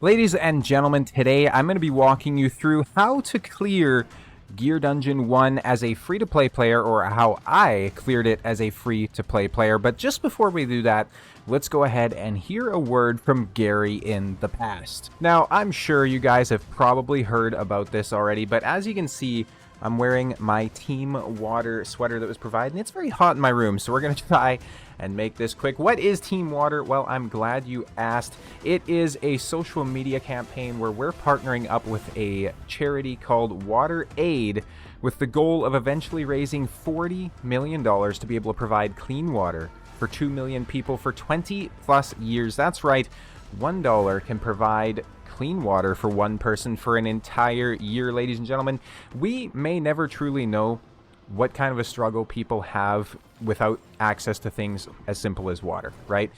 Ladies and gentlemen, today I'm going to be walking you through how to clear Gear Dungeon 1 as a free-to-play player, or how I cleared it as a free-to-play player. But just before we do that, let's go ahead and hear a word from Gary in the past. Now, I'm sure you guys have probably heard about this already, but as you can see, I'm wearing my Team Water sweater that was provided, and it's very hot in my room, so we're going to try and make this quick. What is Team Water? Well, I'm glad you asked. It is a social media campaign where we're partnering up with a charity called Water Aid with the goal of eventually raising $40 million to be able to provide clean water for 2 million people for 20 plus years. That's right, $1 can provide clean water for one person for an entire year. Ladies and gentlemen, we may never truly know what kind of a struggle people have without access to things as simple as water, right?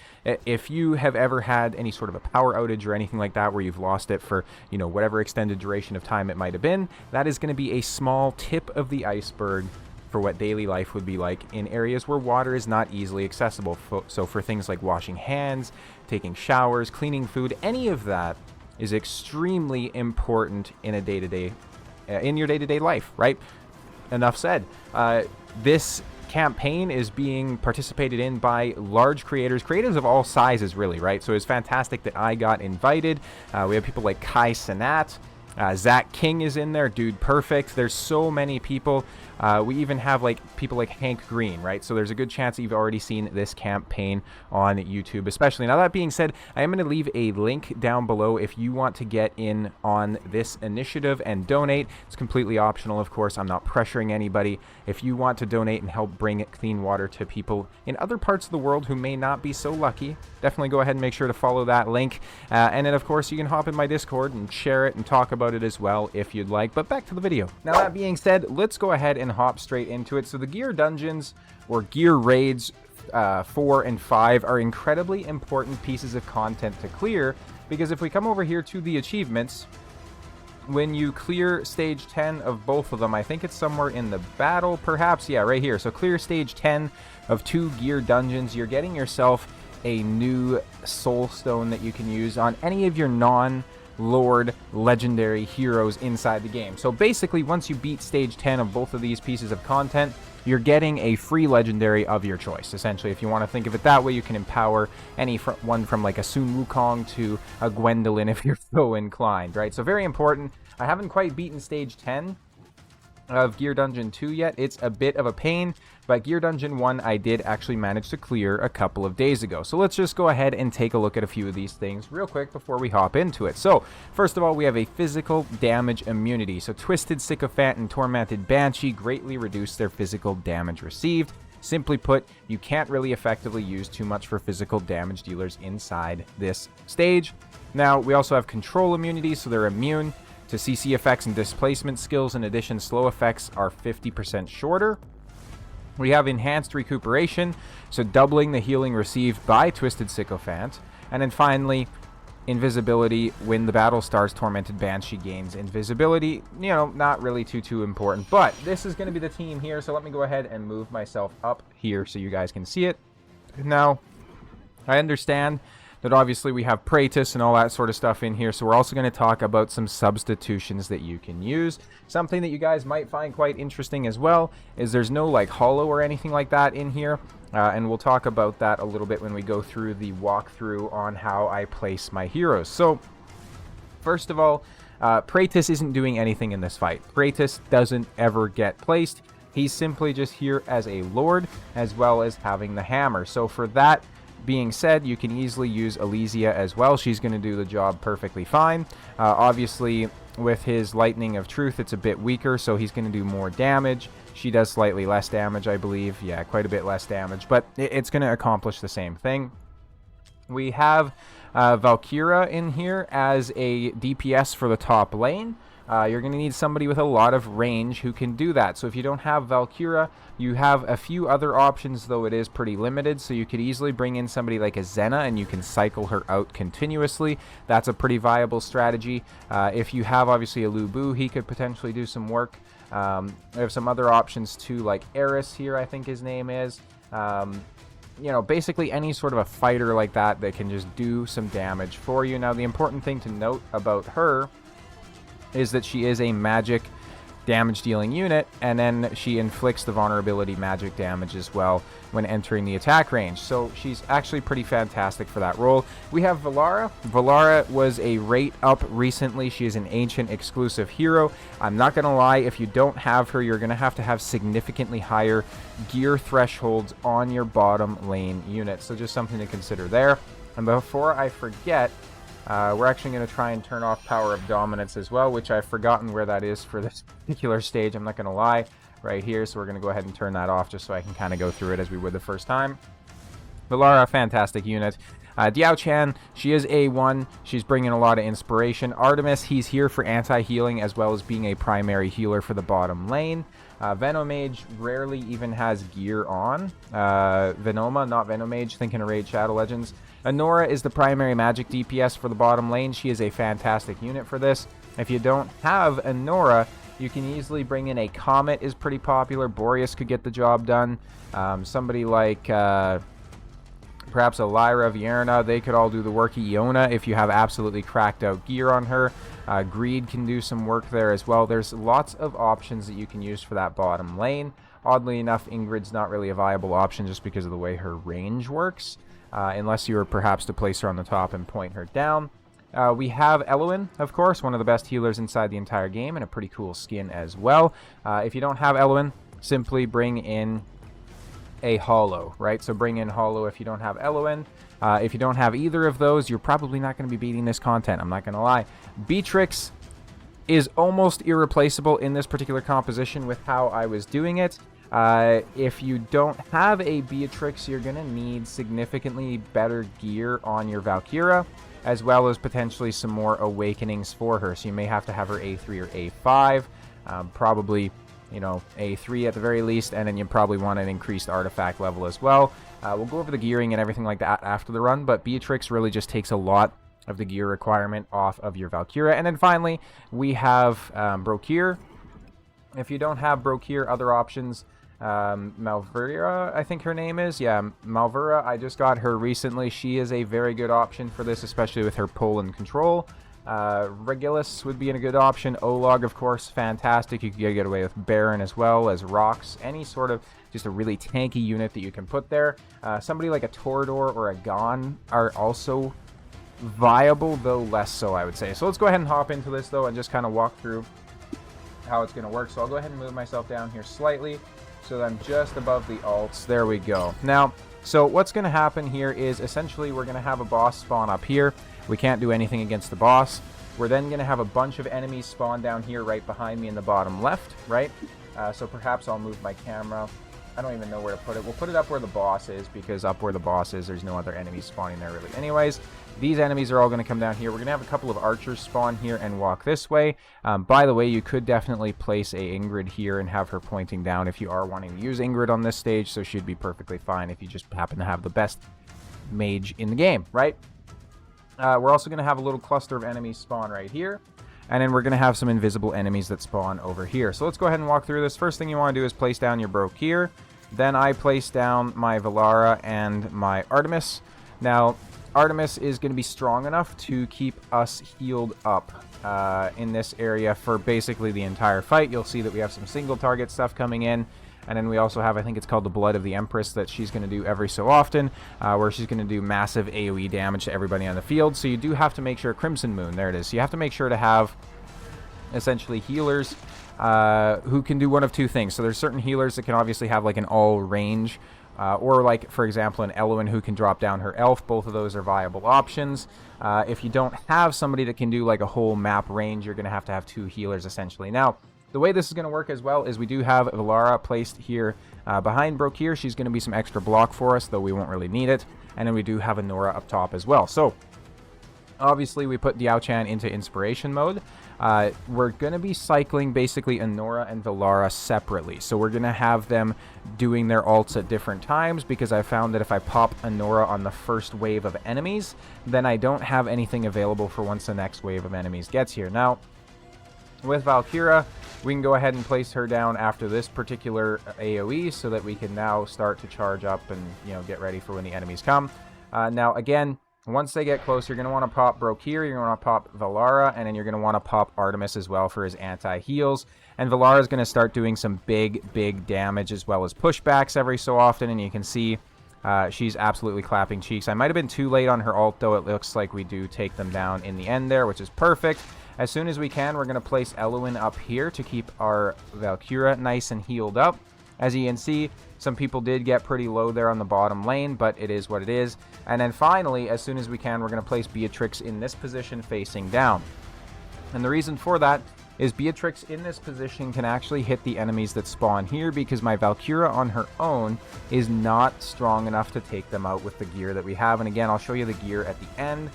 If you have ever had any sort of a power outage or anything like that where you've lost it for, whatever extended duration of time it might have been, that is going to be a small tip of the iceberg for what daily life would be like in areas where water is not easily accessible. So for things like washing hands, taking showers, cleaning food, any of that is extremely important in a day-to-day, in your day-to-day life, right? Enough said. This campaign is being participated in by large creators of all sizes, really, right? So it's fantastic that I got invited. We have people like Kai Cenat. Zach King is in there, dude perfect. There's so many people. We even have people like Hank Green, right? So there's a good chance that you've already seen this campaign on YouTube, especially. Now, that being said, I am going to leave a link down below if you want to get in on this initiative and donate. It's completely optional, of course. I'm not pressuring anybody. If you want to donate and help bring clean water to people in other parts of the world who may not be so lucky, definitely go ahead and make sure to follow that link. And then, of course, you can hop in my Discord and share it and talk about it as well if you'd like. But back to the video. Now, that being said, let's go ahead and hop straight into it. So the gear dungeons or gear raids 4 and 5 are incredibly important pieces of content to clear, because if we come over here to the achievements, when you clear stage 10 of both of them, I think it's somewhere in the battle, perhaps, yeah, right here. So clear stage 10 of 2 gear dungeons, you're getting yourself a new soul stone that you can use on any of your non-Lord legendary heroes inside the game. So basically, once you beat stage 10 of both of these pieces of content, you're getting a free legendary of your choice. Essentially, if you want to think of it that way, you can empower one from like a Sun Wukong to a Gwendolyn if you're so inclined, right? So very important. I haven't quite beaten stage 10 of Gear Dungeon 2 yet. It's a bit of a pain, but Gear Dungeon 1 I did actually manage to clear a couple of days ago. So let's just go ahead and take a look at a few of these things real quick before we hop into it. So first of all, we have a physical damage immunity. So Twisted Sycophant and Tormented Banshee greatly reduce their physical damage received. Simply put, you can't really effectively use too much for physical damage dealers inside this stage. Now, we also have control immunity, so they're immune to CC effects and displacement skills. In addition, slow effects are 50% shorter. We have enhanced recuperation, so doubling the healing received by Twisted Sycophant. And then finally, invisibility. When the battle starts, Tormented Banshee gains invisibility. Not really too important, but this is going to be the team here, so let me go ahead and move myself up here so you guys can see it. Now, I understand that obviously we have Praetus and all that sort of stuff in here, so we're also going to talk about some substitutions that you can use. Something that you guys might find quite interesting as well is there's no hollow or anything like that in here, and we'll talk about that a little bit when we go through the walkthrough on how I place my heroes. So first of all, Praetus isn't doing anything in this fight. Praetus doesn't ever get placed. He's simply just here as a lord, as well as having the hammer. So for that being said, you can easily use Elysia as well. She's going to do the job perfectly fine. Obviously, with his Lightning of Truth, it's a bit weaker, so he's going to do more damage. She does slightly less damage, I believe. Yeah, quite a bit less damage, but it's going to accomplish the same thing. We have Valkyra in here as a DPS for the top lane. You're going to need somebody with a lot of range who can do that. So if you don't have Valkyra, you have a few other options, though it is pretty limited. So you could easily bring in somebody like a Xena, and you can cycle her out continuously. That's a pretty viable strategy. If you have, obviously, a Lu Bu, he could potentially do some work. We have some other options, too, like Eris here, I think his name is. you know, basically any sort of a fighter like that that can just do some damage for you. Now, the important thing to note about her is that she is a magic damage dealing unit, and then she inflicts the vulnerability magic damage as well when entering the attack range. So she's actually pretty fantastic for that role. We have Valara. Valara was a rate up recently. She is an ancient exclusive hero. I'm not going to lie, if you don't have her, you're going to have significantly higher gear thresholds on your bottom lane unit. So just something to consider there. And before I forget, we're actually going to try and turn off Power of Dominance as well, which I've forgotten where that is for this particular stage. I'm not going to lie, right here. So we're going to go ahead and turn that off just so I can kind of go through it as we would the first time. Valara, fantastic unit. Diao Chan, she is A1. She's bringing a lot of inspiration. Artemis, he's here for anti-healing as well as being a primary healer for the bottom lane. Venomage rarely even has gear on. Venoma, not Venomage, thinking of Raid Shadow Legends. Anora is the primary magic DPS for the bottom lane. She is a fantastic unit for this. If you don't have Anora, you can easily bring in a Comet, is pretty popular. Boreas could get the job done. Somebody like perhaps a Lyra, Vierna, they could all do the work. Iona, if you have absolutely cracked out gear on her. Greed can do some work there as well. There's lots of options that you can use for that bottom lane. Oddly enough, Ingrid's not really a viable option just because of the way her range works. Unless you were perhaps to place her on the top and point her down. We have Eloin, of course, one of the best healers inside the entire game, and a pretty cool skin as well. If you don't have Eloin, simply bring in a Hollow, right? So bring in Hollow if you don't have Eloin. If you don't have either of those, you're probably not going to be beating this content, I'm not going to lie. Beatrix is almost irreplaceable in this particular composition with how I was doing it. If you don't have a Beatrix, you're going to need significantly better gear on your Valkyra, as well as potentially some more awakenings for her. So you may have to have her A3 or A5, probably, you know, A3 at the very least, and then you probably want an increased artifact level as well. We'll go over the gearing and everything like that after the run, but Beatrix really just takes a lot of the gear requirement off of your Valkyra. And then finally, we have Brokir. If you don't have Brokir, other options, Malvura, I think her name is. Yeah, Malvura, I just got her recently. She is a very good option for this, especially with her pull and control. Regulus would be a good option. Olog, of course, fantastic. You can get away with Baron as well as Rocks. Any sort of just a really tanky unit that you can put there. Somebody like a Torador or a Gon are also viable, though less so, I would say. So let's go ahead and hop into this, though, and just kind of walk through how it's going to work. So I'll go ahead and move myself down here slightly so that I'm just above the alts. There we go. Now, so what's going to happen here is essentially we're going to have a boss spawn up here. We can't do anything against the boss. We're then going to have a bunch of enemies spawn down here right behind me in the bottom left, right? So perhaps I'll move my camera. I don't even know where to put it. We'll put it up where the boss is, because up where the boss is, there's no other enemies spawning there really. Anyways, these enemies are all going to come down here. We're going to have a couple of archers spawn here and walk this way. By the way, you could definitely place a Ingrid here and have her pointing down if you are wanting to use Ingrid on this stage, so she'd be perfectly fine if you just happen to have the best mage in the game, right? We're also going to have a little cluster of enemies spawn right here. And then we're going to have some invisible enemies that spawn over here. So let's go ahead and walk through this. First thing you want to do is place down your Brokir. Then I place down my Valara and my Artemis. Now, Artemis is going to be strong enough to keep us healed up in this area for basically the entire fight. You'll see that we have some single target stuff coming in. And then we also have, I think it's called the Blood of the Empress, that she's going to do every so often, where she's going to do massive AoE damage to everybody on the field. So you do have to make sure, Crimson Moon, there it is. So you have to make sure to have essentially healers who can do one of two things. So there's certain healers that can obviously have like an all range, or like, for example, an Eloin who can drop down her elf. Both of those are viable options. If you don't have somebody that can do like a whole map range, you're going to have two healers essentially. Now, the way this is going to work as well is we do have Valara placed here behind Brokir. She's going to be some extra block for us, though we won't really need it. And then we do have a Nora up top as well. So, obviously, we put Diao Chan into Inspiration mode. We're going to be cycling basically Anora and Valara separately. So we're going to have them doing their ults at different times, because I found that if I pop Anora on the first wave of enemies, then I don't have anything available for once the next wave of enemies gets here. Now, With Valkyria, we can go ahead and place her down after this particular AoE so that we can now start to charge up and, you know, get ready for when the enemies come. Now, again, once they get close, you're going to want to pop Brokir, you're going to want to pop Valara, and then you're going to want to pop Artemis as well for his anti-heals. And Valara is going to start doing some big damage as well as pushbacks every so often, and you can see she's absolutely clapping cheeks. I might have been too late on her ult, though. It looks like we do take them down in the end there, which is perfect. As soon as we can, we're going to place Eluin up here to keep our Valkyria nice and healed up. As you can see, some people did get pretty low there on the bottom lane, but it is what it is. And then finally, as soon as we can, we're going to place Beatrix in this position facing down. And the reason for that is Beatrix in this position can actually hit the enemies that spawn here because my Valkyria on her own is not strong enough to take them out with the gear that we have. And again, I'll show you the gear at the end.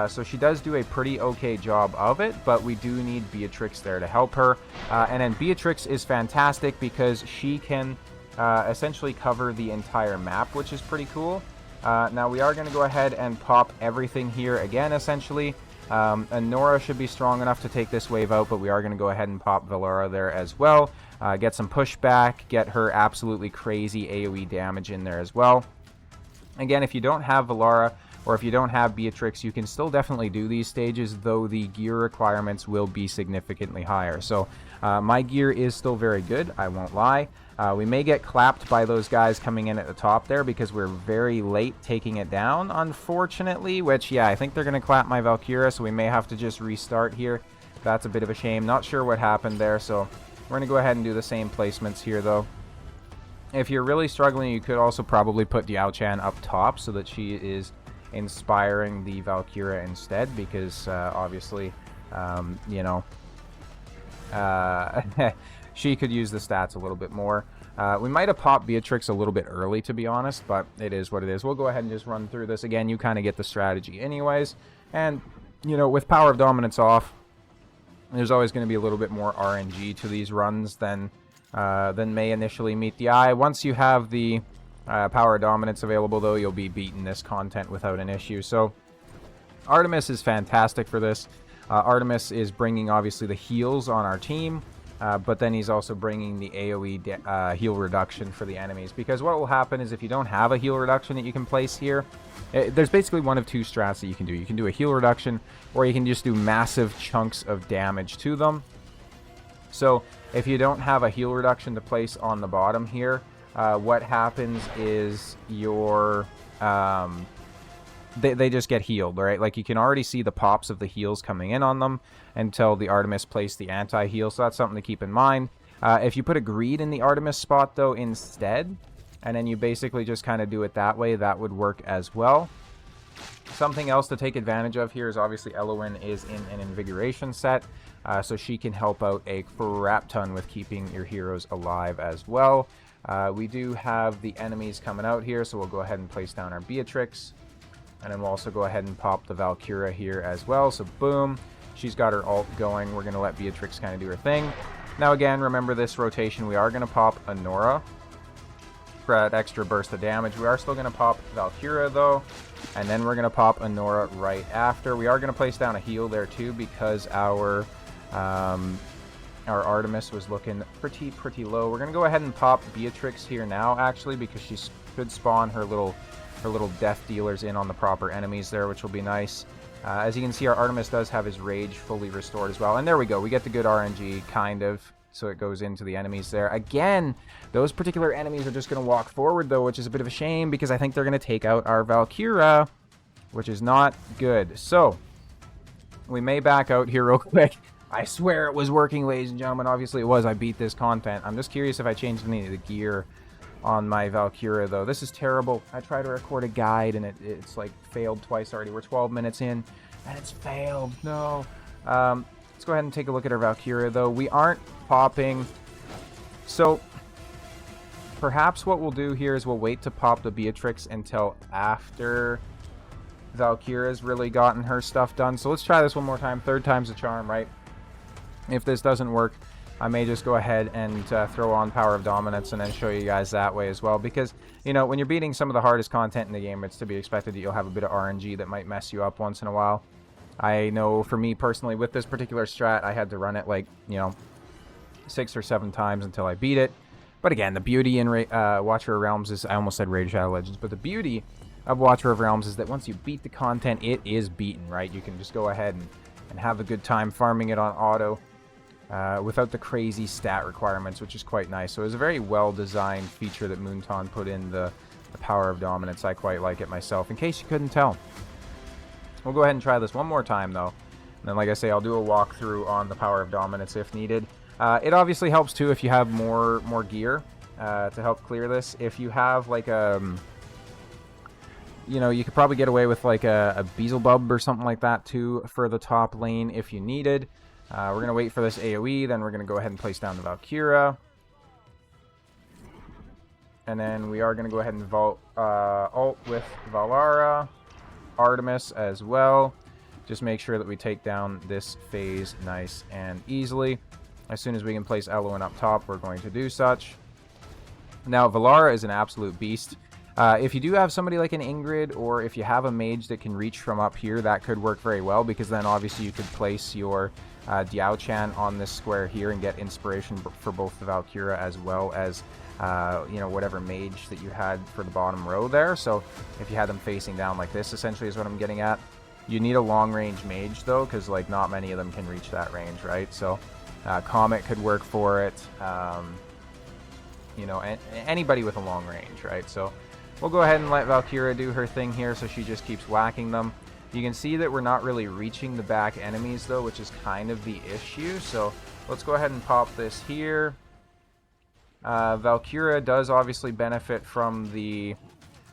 So she does do a pretty okay job of it, but we do need Beatrix there to help her. And then Beatrix is fantastic because she can essentially cover the entire map, which is pretty cool. Now we are going to go ahead and pop everything here again, essentially. And Nora should be strong enough to take this wave out, but we are going to go ahead and pop Valara there as well. Get some pushback, get her absolutely crazy AoE damage in there as well. Again, if you don't have Valara, or if you don't have Beatrix, you can still definitely do these stages, though the gear requirements will be significantly higher. So my gear is still very good, I won't lie. We may get clapped by those guys coming in at the top there because we're very late taking it down, unfortunately, which, yeah, I think they're going to clap my Valkyria, so we may have to just restart here. That's a bit of a shame. Not sure what happened there, so we're going to go ahead and do the same placements here, though. If you're really struggling, you could also probably put Diao Chan up top so that she is inspiring the Valkyria instead, because obviously, you know, she could use the stats a little bit more. We might have popped Beatrix a little bit early, to be honest, but it is what it is. We'll go ahead and just run through this again. You kind of get the strategy anyways. And, you know, with Power of Dominance off, there's always going to be a little bit more RNG to these runs than may initially meet the eye. Once you have the Power of Dominance available, though, you'll be beating this content without an issue. So Artemis is fantastic for this. Artemis is bringing, obviously, the heals on our team, but then he's also bringing the AoE heal reduction for the enemies. Because what will happen is if you don't have a heal reduction that you can place here, there's basically one of two strats that you can do. You can do a heal reduction, or you can just do massive chunks of damage to them. So if you don't have a heal reduction to place on the bottom here, what happens is your they just get healed, right? Like, you can already see the pops of the heals coming in on them until the Artemis placed the anti-heal, so that's something to keep in mind. If you put a greed in the Artemis spot, though, instead, and then you basically just kind of do it that way, that would work as well. Something else to take advantage of here is obviously Eluin is in an invigoration set, so she can help out a crap ton with keeping your heroes alive as well. We do have the enemies coming out here, so we'll go ahead and place down our Beatrix. And then we'll also go ahead and pop the Valkyria here as well. So boom, she's got her ult going. We're going to let Beatrix kind of do her thing. Now again, remember this rotation, we are going to pop a Nora for that extra burst of damage. We are still going to pop Valkyria though. And then we're going to pop a Nora right after. We are going to place down a heal there too because our Artemis was looking pretty low. We're going to go ahead and pop Beatrix here now, actually, because she could spawn her little death dealers in on the proper enemies there, which will be nice. As you can see, our Artemis does have his rage fully restored as well. And there we go. We get the good RNG, kind of. So it goes into the enemies there. Again, those particular enemies are just going to walk forward, though, which is a bit of a shame because I think they're going to take out our Valkyria, which is not good. So we may back out here real quick. I swear it was working, ladies and gentlemen. Obviously it was. I beat this content. I'm just curious if I changed any of the gear on my Valkyria, though. This is terrible. I tried to record a guide, and it's like failed twice already. We're 12 minutes in, and it's failed. No. Let's go ahead and take a look at our Valkyria, though. We aren't popping. So perhaps what we'll do here is we'll wait to pop the Beatrix until after Valkyria's really gotten her stuff done. So let's try this one more time. Third time's a charm, right? If this doesn't work, I may just go ahead and throw on Power of Dominance and then show you guys that way as well. Because, you know, when you're beating some of the hardest content in the game, it's to be expected that you'll have a bit of RNG that might mess you up once in a while. I know for me personally, with this particular strat, I had to run it like, you know, 6 or 7 times until I beat it. But again, the beauty in Watcher of Realms is, I almost said Raid Shadow Legends, but the beauty of Watcher of Realms is that once you beat the content, it is beaten, right? You can just go ahead and have a good time farming it on auto without the crazy stat requirements, which is quite nice. So it was a very well-designed feature that Moonton put in the Power of Dominance. I quite like it myself, in case you couldn't tell. We'll go ahead and try this one more time, though. And then, like I say, I'll do a walkthrough on the Power of Dominance if needed. It obviously helps, too, if you have more gear to help clear this. If you have, like, you know, you could probably get away with, like, a Beelzebub or something like that, too, for the top lane if you needed. We're going to wait for this AoE, then we're going to go ahead and place down the Valkyria. And then we are going to go ahead and ult with Valara. Artemis as well. Just make sure that we take down this phase nice and easily. As soon as we can place Eloin up top, we're going to do such. Now, Valara is an absolute beast. If you do have somebody like an Ingrid, or if you have a mage that can reach from up here, that could work very well, because then obviously you could place your Diao Chan on this square here and get inspiration for both the Valkyria as well as you know, whatever mage that you had for the bottom row there. So if you had them facing down like this, essentially is what I'm getting at. You need a long range mage though, because like not many of them can reach that range, right? So Comet could work for it. You know, anybody with a long range, right? So we'll go ahead and let Valkyria do her thing here, so she just keeps whacking them. You can see that we're not really reaching the back enemies though, which is kind of the issue. So let's go ahead and pop this here. Valkyria does obviously benefit from the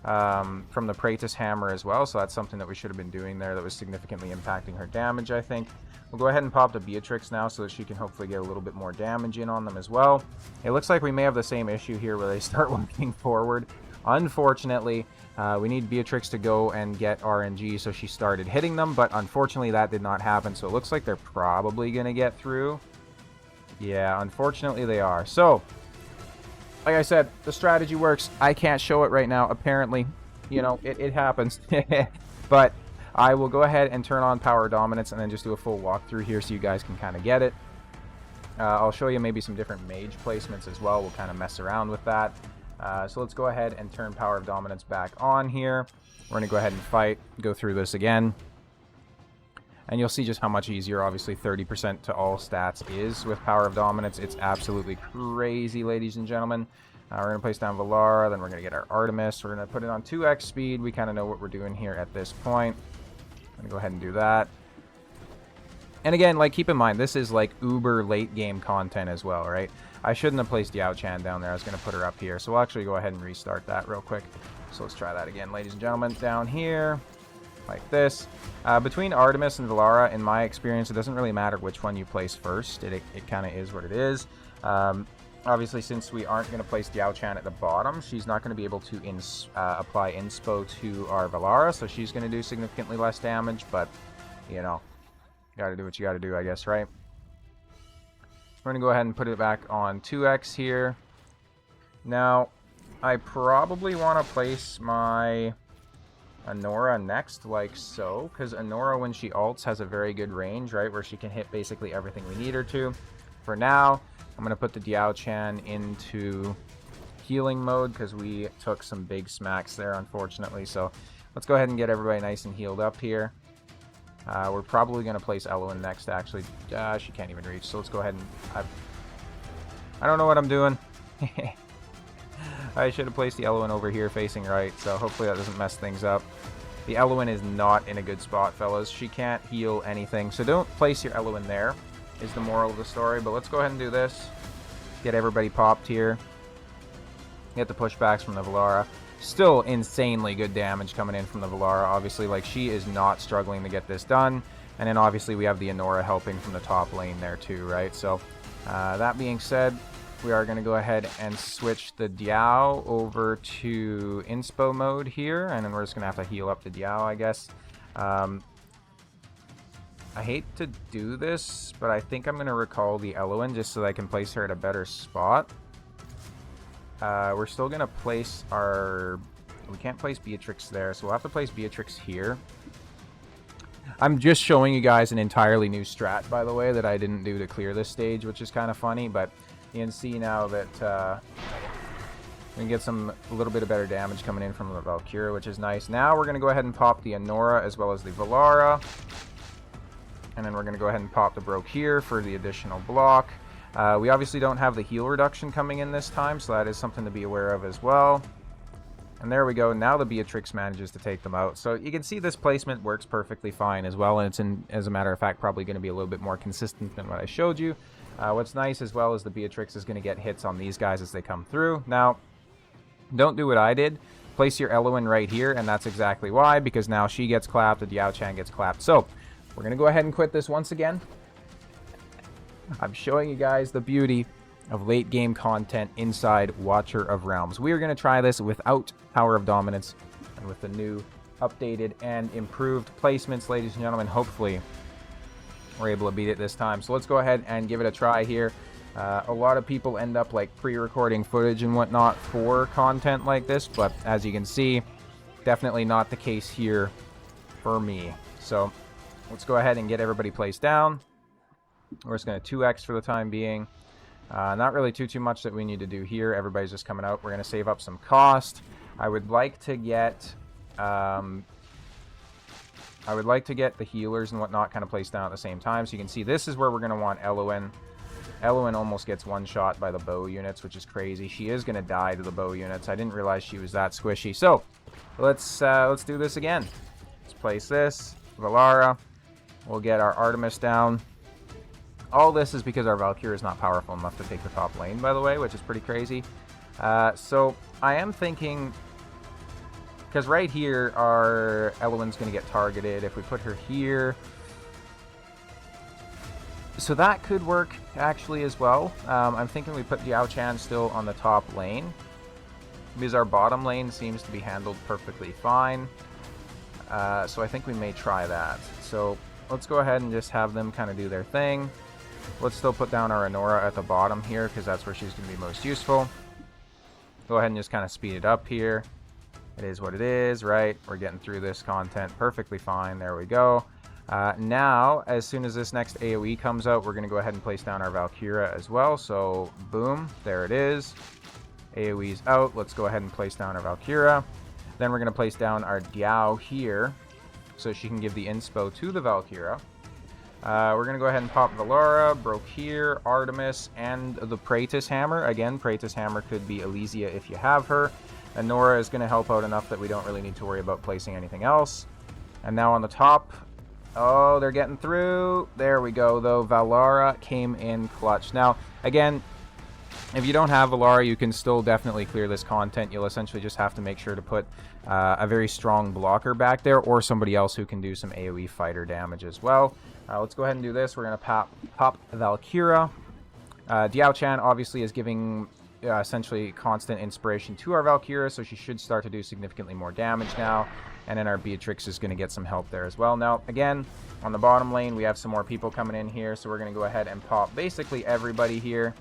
Praetus Hammer as well, so that's something that we should have been doing there that was significantly impacting her damage, I think. We'll go ahead and pop the Beatrix now so that she can hopefully get a little bit more damage in on them as well. It looks like we may have the same issue here where they start looking forward. Unfortunately, we need Beatrix to go and get RNG, so she started hitting them, but unfortunately that did not happen, so it looks like they're probably going to get through. Yeah, unfortunately they are. So, like I said, the strategy works. I can't show it right now, apparently. You know, it happens. But I will go ahead and turn on Power Dominance and then just do a full walkthrough here so you guys can kind of get it. I'll show you maybe some different mage placements as well. We'll kind of mess around with that. So let's go ahead and turn Power of Dominance back on here. We're going to go ahead and fight, go through this again. And you'll see just how much easier, obviously, 30% to all stats is with Power of Dominance. It's absolutely crazy, ladies and gentlemen. We're going to place down Valara, then we're going to get our Artemis. We're going to put it on 2x speed. We kind of know what we're doing here at this point. I'm going to go ahead and do that. And again, like, keep in mind, this is like uber late game content as well, right? I shouldn't have placed Yao Chan down there. I was going to put her up here. So we'll actually go ahead and restart that real quick. So let's try that again, ladies and gentlemen. Down here, like this. Between Artemis and Valara, in my experience, it doesn't really matter which one you place first. It kind of is what it is. Obviously, since we aren't going to place Diao Chan at the bottom, she's not going to be able to apply inspo to our Valara, so she's going to do significantly less damage, but, you know, got to do what you got to do, I guess, right? We're going to go ahead and put it back on 2x here. Now, I probably want to place my Anora next, like so, because Anora, when she ults, has a very good range, right, where she can hit basically everything we need her to. For now, I'm going to put the Diao Chan into healing mode, because we took some big smacks there, unfortunately, so let's go ahead and get everybody nice and healed up here. We're probably going to place Eloin next, actually. She can't even reach, so let's go ahead and... I don't know what I'm doing. I should have placed the Eloin over here facing right, so hopefully that doesn't mess things up. The Eloin is not in a good spot, fellas. She can't heal anything, so don't place your Eloin there, is the moral of the story. But let's go ahead and do this. Get everybody popped here. Get the pushbacks from the Valara. Still insanely good damage coming in from the Valara, obviously. Like, she is not struggling to get this done. And then obviously we have the Anora helping from the top lane there too, right? So that being said, we are going to go ahead and switch the Diao over to inspo mode here, and then we're just going to have to heal up the Diao, I guess. I hate to do this, but I think I'm going to recall the Eloin just so that I can place her at a better spot. We're still going to place our... We can't place Beatrix there, so we'll have to place Beatrix here. I'm just showing you guys an entirely new strat, by the way, that I didn't do to clear this stage, which is kind of funny, but you can see now that we can get a little bit of better damage coming in from the Valkyria, which is nice. Now we're going to go ahead and pop the Anora as well as the Valara. And then we're going to go ahead and pop the Broke here for the additional block. We obviously don't have the heal reduction coming in this time, so that is something to be aware of as well. And there we go. Now the Beatrix manages to take them out. So you can see this placement works perfectly fine as well. And it's, as a matter of fact, probably going to be a little bit more consistent than what I showed you. What's nice as well is the Beatrix is going to get hits on these guys as they come through. Now, don't do what I did. Place your Eloin right here, and that's exactly why. Because now she gets clapped, the Diao Chan gets clapped. So, we're going to go ahead and quit this once again. I'm showing you guys the beauty of late game content inside Watcher of Realms. We are going to try this without Power of Dominance and with the new updated and improved placements, ladies and gentlemen. Hopefully we're able to beat it this time. So let's go ahead and give it a try here. A lot of people end up like pre-recording footage and whatnot for content like this, but as you can see, definitely not the case here for me. So let's go ahead and get everybody placed down. We're just going to 2x for the time being. Not really too much that we need to do here. Everybody's just coming out. We're going to save up some cost. I would like to get the healers and whatnot kind of placed down at the same time. So you can see this is where we're going to want Eloin. Eloin almost gets one shot by the bow units, which is crazy. She is going to die to the bow units. I didn't realize she was that squishy. So let's do this again. Let's place this. Valara. We'll get our Artemis down. All this is because our Valkyrie is not powerful enough to take the top lane, by the way, which is pretty crazy. So I am thinking, because right here, our Eloin's going to get targeted. If we put her here, so that could work actually as well. I'm thinking we put Diao Chan still on the top lane, because our bottom lane seems to be handled perfectly fine. So I think we may try that. So let's go ahead and just have them kind of do their thing. Let's still put down our Anora at the bottom here, because that's where she's going to be most useful. Go ahead and just kind of speed it up here. It is what it is, right? We're getting through this content perfectly fine. There we go. Now, as soon as this next AoE comes out, we're going to go ahead and place down our Valkyria as well. So, boom, there it is. AoE's out. Let's go ahead and place down our Valkyria. Then we're going to place down our Diao here, so she can give the inspo to the Valkyria. We're going to go ahead and pop Valara, Broke here, Artemis, and the Praetus Hammer. Again, Praetus Hammer could be Elysia if you have her. And Nora is going to help out enough that we don't really need to worry about placing anything else. And now on the top, oh, they're getting through. There we go, though. Valara came in clutch. Now, again, if you don't have Valara, you can still definitely clear this content. You'll essentially just have to make sure to put a very strong blocker back there, or somebody else who can do some AoE fighter damage as well. Let's go ahead and do this. We're going to pop Valkyria. Diao Chan obviously is giving essentially constant inspiration to our Valkyria, so she should start to do significantly more damage now. And then our Beatrix is going to get some help there as well. Now, again, on the bottom lane, we have some more people coming in here, so we're going to go ahead and pop basically everybody here.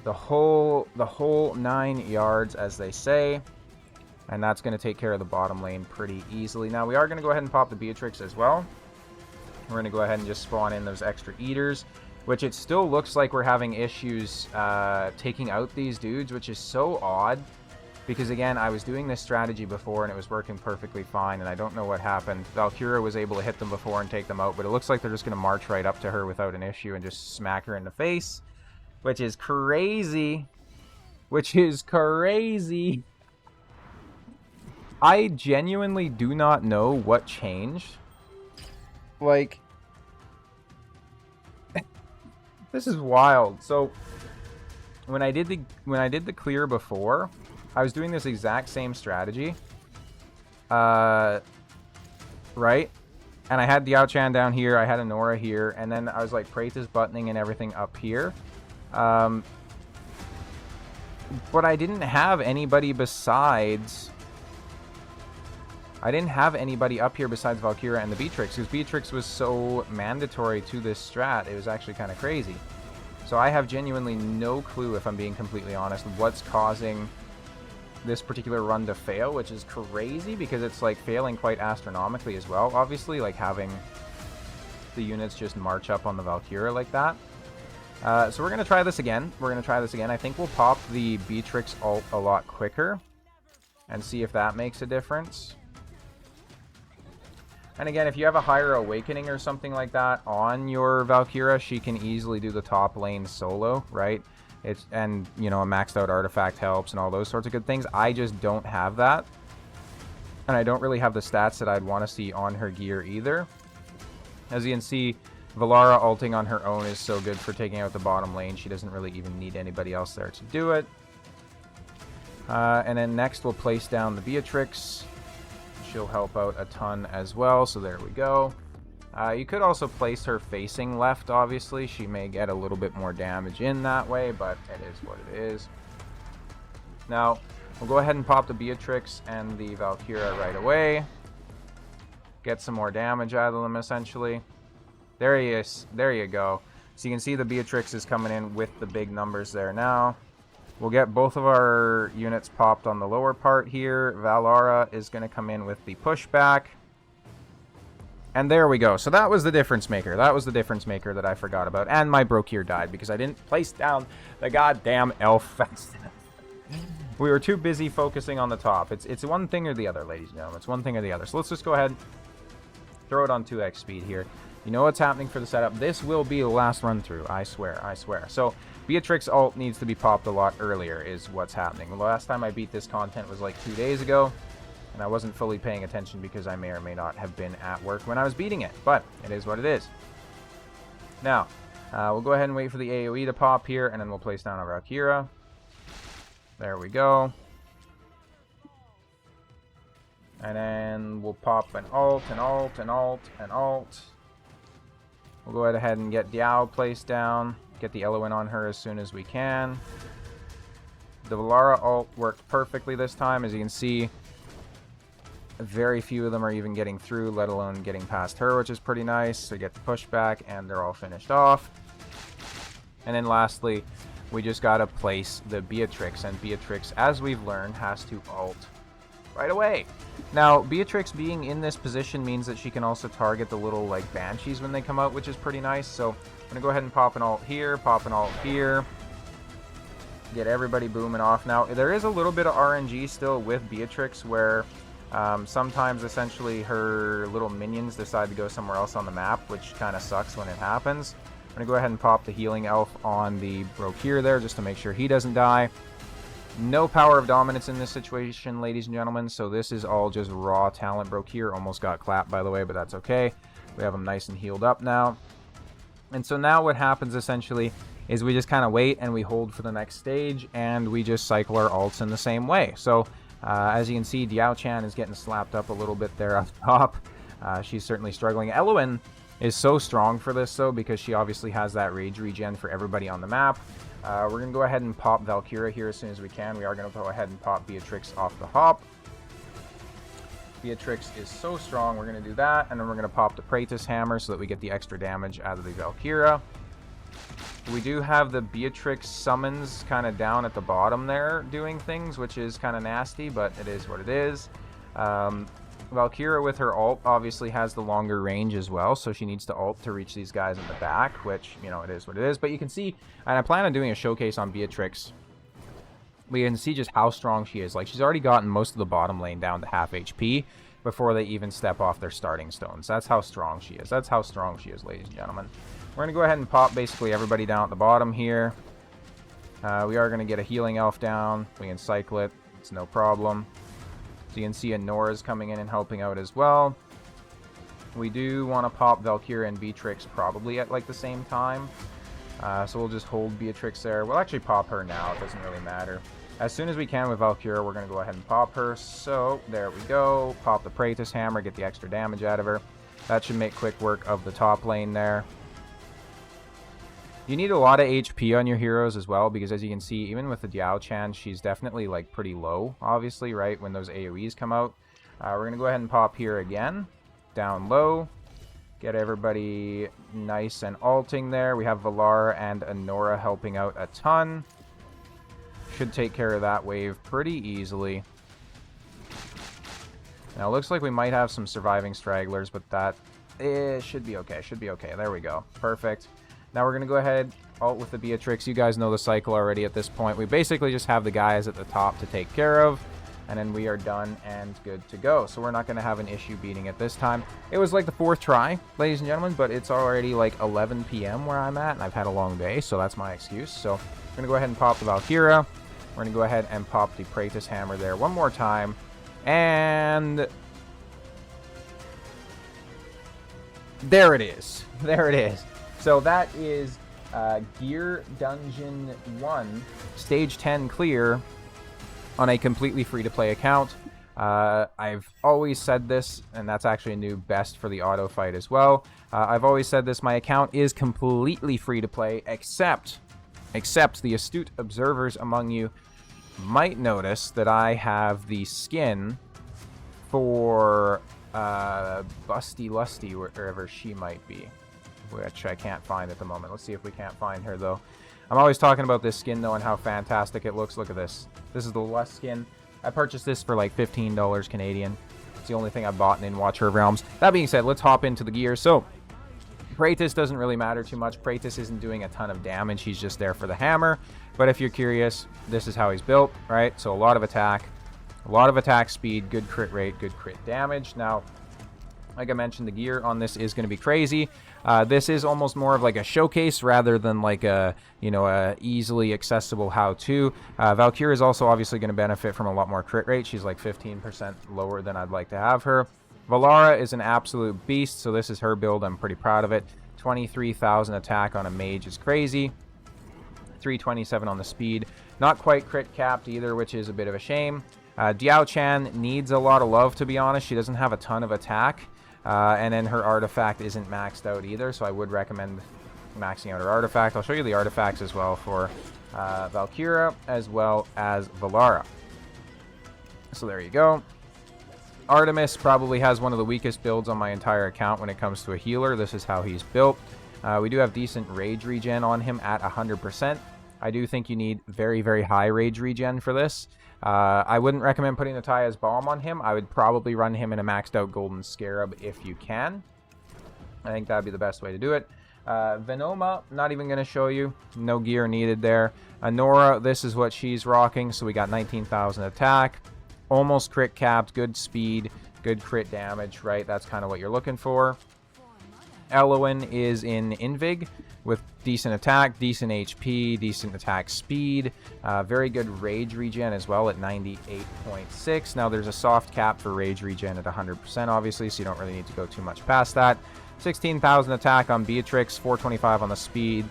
The whole 9 yards, as they say. And that's going to take care of the bottom lane pretty easily. Now, we are going to go ahead and pop the Beatrix as well. We're going to go ahead and just spawn in those extra eaters, which it still looks like we're having issues taking out these dudes, which is so odd. Because, again, I was doing this strategy before, and it was working perfectly fine, and I don't know what happened. Valkyria was able to hit them before and take them out, but it looks like they're just going to march right up to her without an issue and just smack her in the face. Which is crazy. Which is crazy. I genuinely do not know what changed. Like, this is wild. So, when I did the clear before, I was doing this exact same strategy. Right? And I had Diao Chan down here, I had Anora here, and then I was like Praetus buttoning and everything up here. But I didn't have anybody besides... I didn't have anybody up here besides Valkyria and the Beatrix, because Beatrix was so mandatory to this strat. It was actually kind of crazy. So I have genuinely no clue, if I'm being completely honest, what's causing this particular run to fail, which is crazy, because it's like failing quite astronomically as well. Obviously, like having the units just march up on the Valkyria like that. So we're going to try this again. I think we'll pop the Beatrix ult a lot quicker and see if that makes a difference. And again, if you have a higher awakening or something like that on your Valkyria, she can easily do the top lane solo, right? And, you know, a maxed out artifact helps and all those sorts of good things. I just don't have that. And I don't really have the stats that I'd want to see on her gear either. As you can see, Valara ulting on her own is so good for taking out the bottom lane. She doesn't really even need anybody else there to do it. And then next we'll place down the Beatrix. She'll help out a ton as well, so there we go. You could also place her facing left, obviously. She may get a little bit more damage in that way, but it is what it is. Now, we'll go ahead and pop the Beatrix and the Valkyria right away. Get some more damage out of them, essentially. There he is. There you go. So you can see the Beatrix is coming in with the big numbers there now. We'll get both of our units popped on the lower part here. Valara is going to come in with the pushback. And there we go. So that was the difference maker. That was the difference maker that I forgot about. And my Brokir died because I didn't place down the goddamn elf fast enough. We were too busy focusing on the top. It's one thing or the other, ladies and gentlemen. It's one thing or the other. So let's just go ahead, throw it on 2x speed here. You know what's happening for the setup. This will be the last run through. I swear. I swear. So Beatrix ult needs to be popped a lot earlier is what's happening. The last time I beat this content was like 2 days ago. And I wasn't fully paying attention because I may or may not have been at work when I was beating it. But it is what it is. Now, we'll go ahead and wait for the AoE to pop here. And then we'll place down our Valkyria. There we go. And then we'll pop an ult, an ult, an ult, an ult. We'll go ahead and get Diao placed down. Get the Eloin on her as soon as we can. The Valara ult worked perfectly this time. As you can see, very few of them are even getting through, let alone getting past her, which is pretty nice. So get the pushback, and they're all finished off. And then lastly, we just got to place the Beatrix. And Beatrix, as we've learned, has to ult right away. Now, Beatrix being in this position means that she can also target the little, like, Banshees when they come out, which is pretty nice. So I'm going to go ahead and pop an ult here, pop an ult here. Get everybody booming off. Now, there is a little bit of RNG still with Beatrix where sometimes, essentially, her little minions decide to go somewhere else on the map, which kind of sucks when it happens. I'm going to go ahead and pop the healing elf on the Brokir there just to make sure he doesn't die. No power of dominance in this situation, ladies and gentlemen, so this is all just raw talent. Brokir almost got clapped, by the way, but that's okay. We have him nice and healed up now. And so now what happens, essentially, is we just kind of wait and we hold for the next stage, and we just cycle our ults in the same way. So, as you can see, Diao Chan is getting slapped up a little bit there up top. She's certainly struggling. Eloin is so strong for this, though, because she obviously has that rage regen for everybody on the map. We're going to go ahead and pop Valkyria here as soon as we can. We are going to go ahead and pop Beatrix off the hop. Beatrix is so strong, we're going to do that. And then we're going to pop the Praetus Hammer so that we get the extra damage out of the Valkyria. We do have the Beatrix summons kind of down at the bottom there doing things, which is kind of nasty, but it is what it is. Valkyria with her ult obviously has the longer range as well, so she needs to ult to reach these guys in the back, which, you know, it is what it is. But you can see, and I plan on doing a showcase on Beatrix, we can see just how strong she is. Like, she's already gotten most of the bottom lane down to half HP before they even step off their starting stones. That's how strong she is. That's how strong she is, ladies and gentlemen. We're going to go ahead and pop basically everybody down at the bottom here. We are going to get a healing elf down. We can cycle it. It's no problem. So you can see Nora's coming in and helping out as well. We do want to pop Valkyria and Beatrix probably at like the same time. So we'll just hold Beatrix there. We'll actually pop her now. It doesn't really matter. As soon as we can with Valkyria, we're going to go ahead and pop her. So there we go. Pop the Praetus Hammer, get the extra damage out of her. That should make quick work of the top lane there. You need a lot of HP on your heroes as well, because as you can see, even with the Diao Chan, she's definitely like pretty low, obviously, right, when those AoEs come out. We're going to go ahead and pop here again, down low, get everybody nice and ulting there. We have Valar and Anora helping out a ton. Should take care of that wave pretty easily. Now, it looks like we might have some surviving stragglers, but that It should be okay. Should be okay. There we go. Perfect. Now we're going to go ahead, ult with the Beatrix. You guys know the cycle already at this point. We basically just have the guys at the top to take care of, and then we are done and good to go. So we're not going to have an issue beating it this time. It was like the 4th try, ladies and gentlemen, but it's already like 11 p.m. where I'm at, and I've had a long day, so that's my excuse. So we're going to go ahead and pop the Valkyria. We're going to go ahead and pop the Praetus Hammer there one more time. And there it is. There it is. So that is Gear Dungeon 1, Stage 10 clear on a completely free-to-play account. I've always said this, and that's actually a new best for the auto fight as well. I've always said this, my account is completely free-to-play, except the astute observers among you might notice that I have the skin for Busty Lusty, wherever she might be, which I can't find at the moment. Let's see if we can't find her, though. I'm always talking about this skin, though, and how fantastic it looks. Look at this. This is the Lust skin. I purchased this for like $15 Canadian. It's the only thing I bought in Watcher of Realms. That being said, let's hop into the gear. So, Praetus doesn't really matter too much. Praetus isn't doing a ton of damage. He's just there for the hammer. But if you're curious, this is how he's built, right? So a lot of attack speed, good crit rate, good crit damage. Now, like I mentioned, the gear on this is going to be crazy. This is almost more of like a showcase rather than like a, you know, a easily accessible how-to. Valkyria is also obviously going to benefit from a lot more crit rate. She's like 15% lower than I'd like to have her. Valara is an absolute beast, so this is her build. I'm pretty proud of it. 23,000 attack on a mage is crazy. 327 on the speed. Not quite crit capped either, which is a bit of a shame. Diao Chan needs a lot of love, to be honest. She doesn't have a ton of attack. And then her artifact isn't maxed out either, so I would recommend maxing out her artifact. I'll show you the artifacts as well for Valkyria as well as Valara. So there you go. Artemis probably has one of the weakest builds on my entire account when it comes to a healer. This is how he's built. We do have decent rage regen on him at 100%. I do think you need very, very high rage regen for this. I wouldn't recommend putting the Taya's Bomb on him. I would probably run him in a maxed out Golden Scarab if you can. I think that would be the best way to do it. Venoma, not even going to show you. No gear needed there. Anora, this is what she's rocking. So we got 19,000 attack. Almost crit capped. Good speed. Good crit damage, right? That's kind of what you're looking for. Elowen is in Invig with decent attack, decent HP, decent attack speed, very good rage regen as well at 98.6. Now there's a soft cap for rage regen at 100% obviously, so you don't really need to go too much past that. 16,000 attack on Beatrix, 425 on the speed,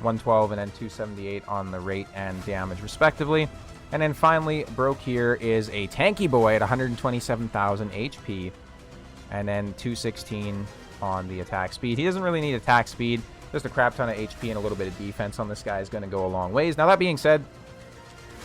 112 and then 278 on the rate and damage respectively. And then finally, Broke here is a tanky boy at 127,000 HP and then 216 on the attack speed. He doesn't really need attack speed. Just a crap ton of HP and a little bit of defense on this guy is going to go a long ways. Now, that being said,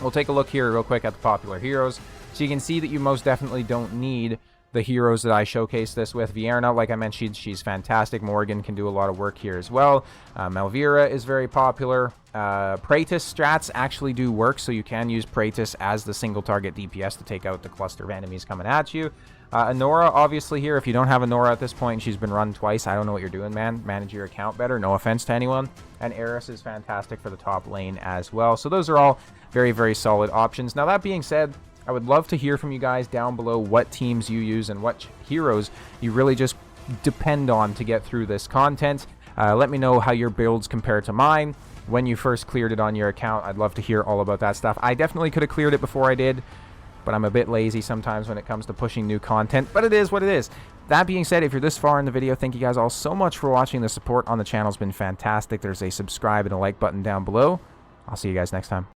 we'll take a look here real quick at the popular heroes. So you can see that you most definitely don't need the heroes that I showcase this with. Vierna, like I mentioned, she's fantastic. Morgan can do a lot of work here as well. Malvira is very popular. Praetus strats actually do work, so you can use Praetus as the single target DPS to take out the cluster of enemies coming at you. Anora, obviously here, if you don't have Anora at this point, she's been run twice. I don't know what you're doing, man. Manage your account better. No offense to anyone. And Eris is fantastic for the top lane as well. So those are all very, very solid options. Now, that being said, I would love to hear from you guys down below what teams you use and what heroes you really just depend on to get through this content. Let me know how your builds compare to mine. When you first cleared it on your account, I'd love to hear all about that stuff. I definitely could have cleared it before I did, but I'm a bit lazy sometimes when it comes to pushing new content, but it is what it is. That being said, if you're this far in the video, thank you guys all so much for watching. The support on the channel has been fantastic. There's a subscribe and a like button down below. I'll see you guys next time.